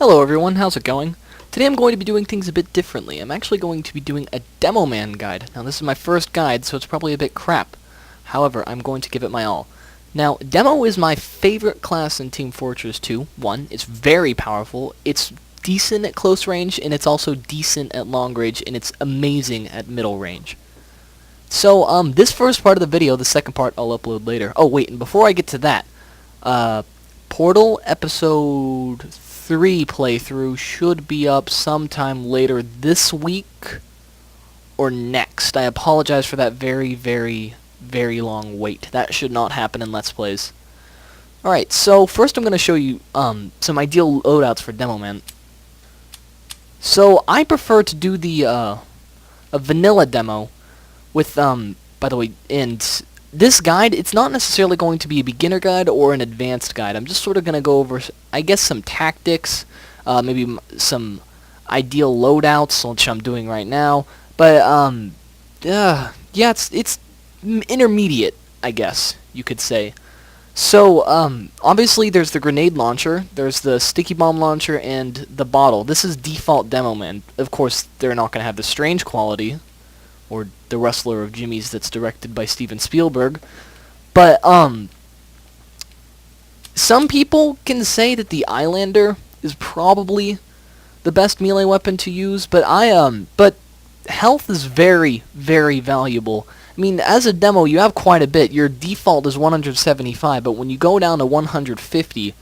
Hello everyone, how's it going? Today I'm going to be doing things a bit differently. I'm actually going to be doing a Demoman guide. Now this is my first guide, so it's probably a bit crap. However, I'm going to give it my all. Now, Demo is my favorite class in Team Fortress 2. One, it's very powerful, it's decent at close range, and it's also decent at long range, and it's amazing at middle range. So, this first part of the video, the second part I'll upload later. Oh wait, and before I get to that, Portal Episode 3 playthrough should be up sometime later this week or next. I apologize for that very, very, very long wait. That should not happen in Let's Plays. Alright, so first I'm going to show you some ideal loadouts for Demoman. So I prefer to do the a vanilla demo with, by the way, and this guide, it's not necessarily going to be a beginner guide or an advanced guide. I'm just sort of going to go over, I guess, some tactics, maybe some ideal loadouts, which I'm doing right now. But, yeah, it's intermediate, I guess, you could say. So, obviously there's the grenade launcher, there's the sticky bomb launcher, and the bottle. This is default Demoman. Of course, they're not going to have the strange quality, or The Wrestler of Jimmy's that's directed by Steven Spielberg. But, some people can say that the Eyelander is probably the best melee weapon to use, but but health is very, very valuable. I mean, as a demo, you have quite a bit. Your default is 175, but when you go down to 150,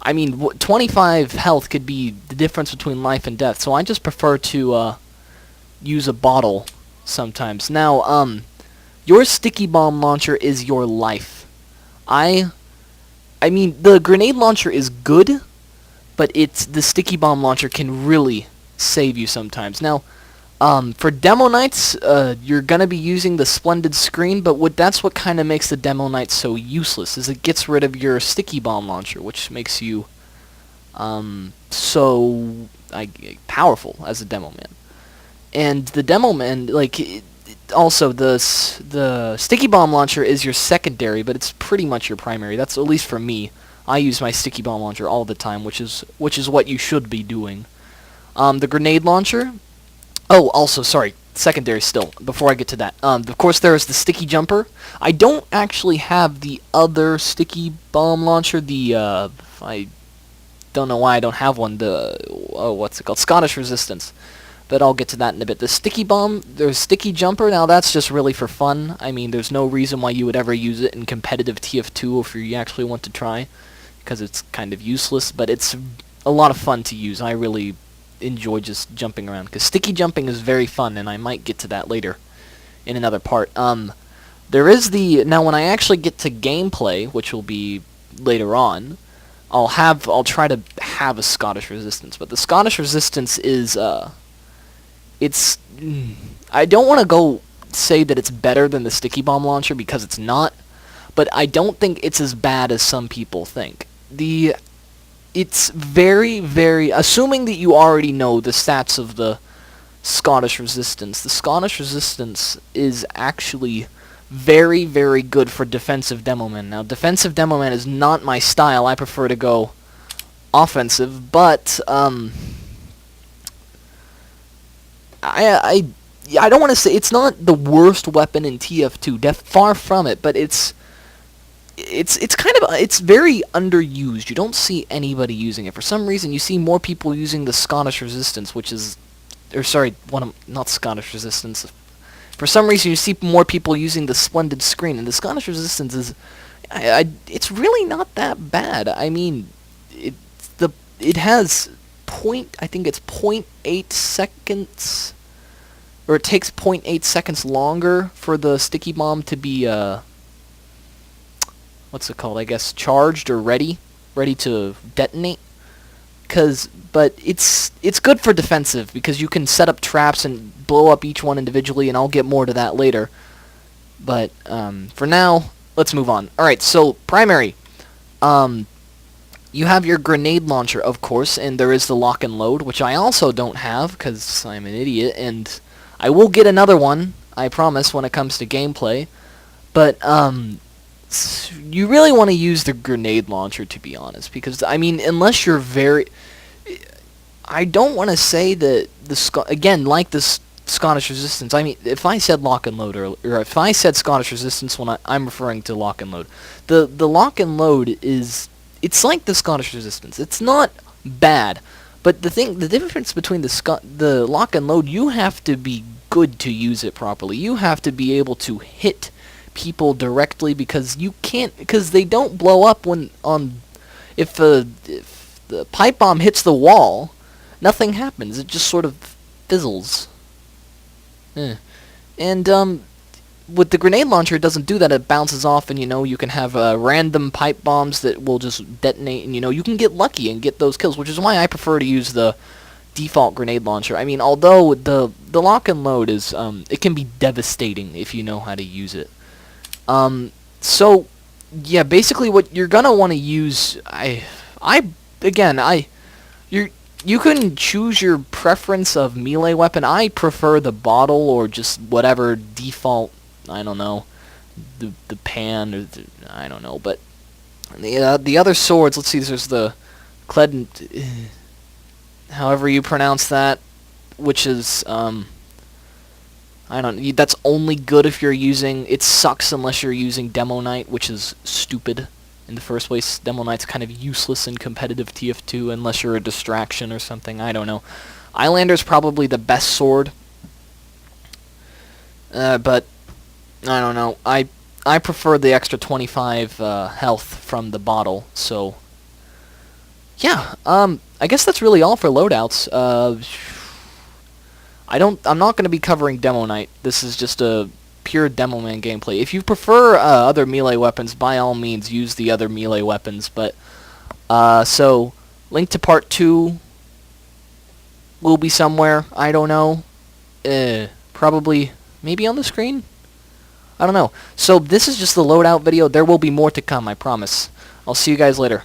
I mean, 25 health could be the difference between life and death, so I just prefer to, use a bottle sometimes. Now, your sticky bomb launcher is your life. I mean, the grenade launcher is good, but the sticky bomb launcher can really save you sometimes. Now, for Demo Knights, you're gonna be using the Splendid Screen, but that's what kind of makes the Demo Knight so useless, is it gets rid of your sticky bomb launcher, which makes you, so powerful as a Demo Man. And the Demoman, like, also the sticky bomb launcher is your secondary, but it's pretty much your primary. That's at least for me. I use my sticky bomb launcher all the time, which is what you should be doing. The grenade launcher. Oh, also, sorry, secondary still. Before I get to that, of course there is the sticky jumper. I don't actually have the other sticky bomb launcher. I don't know why I don't have one. What's it called? Scottish Resistance. But I'll get to that in a bit. The sticky bomb, there's sticky jumper. Now that's just really for fun. I mean, there's no reason why you would ever use it in competitive TF2 if you actually want to try, because it's kind of useless. But it's a lot of fun to use. I really enjoy just jumping around, because sticky jumping is very fun, and I might get to that later in another part. There is now when I actually get to gameplay, which will be later on, I'll try to have a Scottish Resistance. But the Scottish Resistance is I don't want to go say that it's better than the sticky bomb launcher, because it's not, but I don't think it's as bad as some people think. It's very, very, assuming that you already know the stats of the Scottish Resistance, the Scottish Resistance is actually very, very good for defensive Demoman. Now, defensive Demoman is not my style. I prefer to go offensive, but, I don't want to say it's not the worst weapon in TF2. Far from it, but it's kind of it's very underused. You don't see anybody using it. For some reason, you see more people using the Scottish Resistance, not Scottish Resistance. For some reason, you see more people using the Splendid Screen, and the Scottish Resistance is, it's really not that bad. I mean, it has I think it's 0.8 seconds, or it takes 0.8 seconds longer for the sticky bomb to be, what's it called, I guess, charged or ready to detonate. But it's good for defensive, because you can set up traps and blow up each one individually, and I'll get more to that later. But, for now, let's move on. Alright, so, primary. You have your grenade launcher, of course, and there is the lock and load, which I also don't have, because I'm an idiot, and I will get another one, I promise, when it comes to gameplay. But, you really want to use the grenade launcher, to be honest, because, I mean, unless you're very... I don't want to say that again, like this Scottish Resistance. I mean, if I said lock and load, or if I said Scottish Resistance, when I'm referring to lock and load, the lock and load it's like the Scottish Resistance. It's not bad, but the difference between the lock and load, you have to be good to use it properly. You have to be able to hit people directly, because they don't blow up if the pipe bomb hits the wall. Nothing happens. It just sort of fizzles. And with the grenade launcher, it doesn't do that. It bounces off, and you can have random pipe bombs that will just detonate, and you can get lucky and get those kills, which is why I prefer to use the default grenade launcher. I mean, although the lock and load is it can be devastating if you know how to use it. So yeah, basically what you're gonna want to use, you can choose your preference of melee weapon. I prefer the bottle, or just whatever default, I don't know, the pan, or I don't know, but the other swords, let's see, there's the Kled, however you pronounce that, which is, that's only good if you're using, it sucks unless you're using Demoman, which is stupid in the first place. Demoman's kind of useless in competitive TF2 unless you're a distraction or something, I don't know. Eyelander's probably the best sword, but I don't know. I prefer the extra 25 health from the bottle, so yeah, I guess that's really all for loadouts. I'm not going to be covering Demoman. This is just a pure Demoman gameplay. If you prefer other melee weapons, by all means use the other melee weapons, but so link to part 2 will be somewhere, I don't know. Probably maybe on the screen? I don't know. So this is just the loadout video. There will be more to come, I promise. I'll see you guys later.